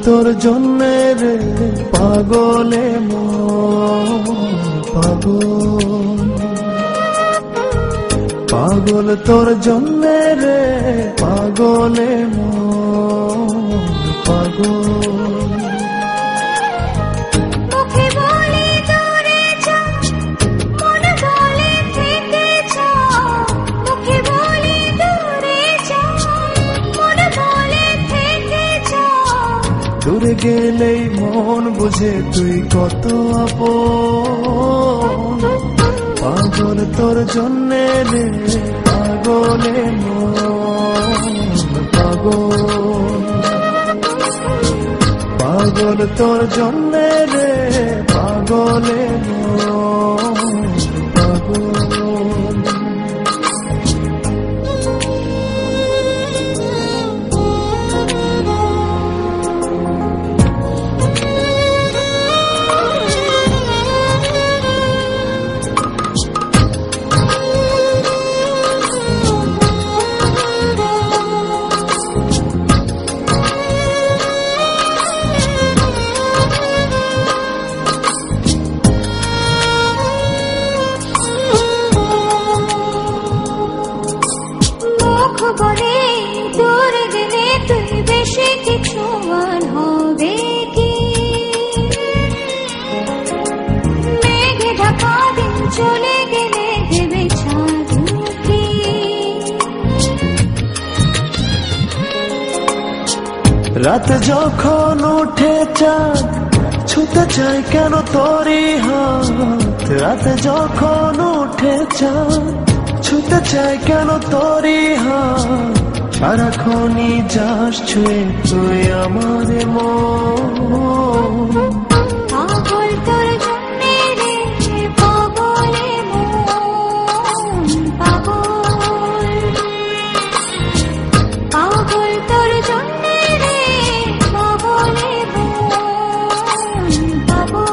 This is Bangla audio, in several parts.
তোর জন্যে রে পাগলে মন পাগল, পাগল তোর জন্যে রে পাগলে মন পাগল। দূরে গেলেই মন বুঝে তুই কত আপন, পাগল তোর জন্যে রে পাগলে মন পাগল, পাগল তোর জন্যে রে পাগলে মন পাগল। খবরে দূরে গেলে তুই বেশি কিছু আর হবে কি, মেঘে ঢাকা দিন চলে গেলে দেবে চাঁদ কি। রাত যখন উঠে চাঁদ ছুতে চাই কেন তোরই হাত, রাত যখন উঠে চাঁদ ছুতে চাই কেন তোরই হাত, সারাক্ষণই যাস ছুঁয়ে তুই আমার মন, পাগল তোর জন্যে রে পাগলে মন পাগল, পাগল তোর জন্যে রে পাগলে মন পাগল।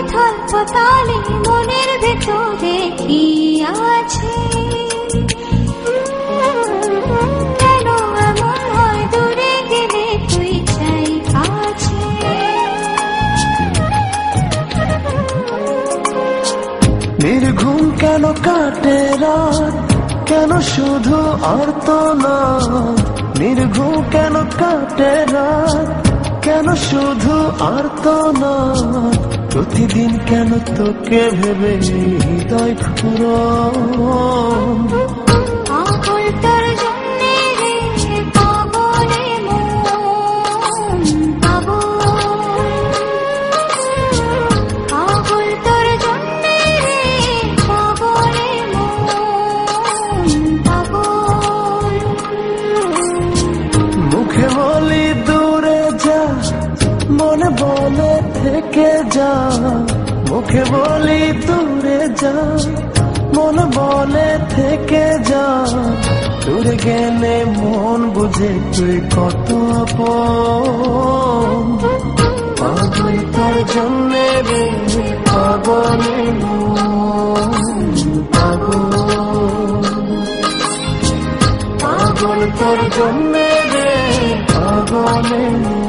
উথাল পাতালে মনের ভেতরে কি আছে, কেন এমন হয় দূরে গেলে তুই চাই কাছে। নির্ঘুম কেন কাটে রাত, কেন শুধু আর্তনাদ, নির্ঘুম কেন কাটে রাত, কেন শুধু আর্তনাদ, প্রতিদিন কেন তোকে ভেবে হৃদয় ফুরন, পাগল তোর জন্যে রে পাগলে মন পাগল, পাগল তোর জন্যে রে পাগলে মন পাগল। মুখে বলি দূরে যা মনে বলে থেকে যা, মুখে বলি দূরে যা মনে বলে থেকে যা, দূরে গেলে মন বুঝে তুই কত আপন, পাগল তোর জন্যে রে পাগলে মন পাগল, পাগল তোর জন্যে রে পাগলে মন।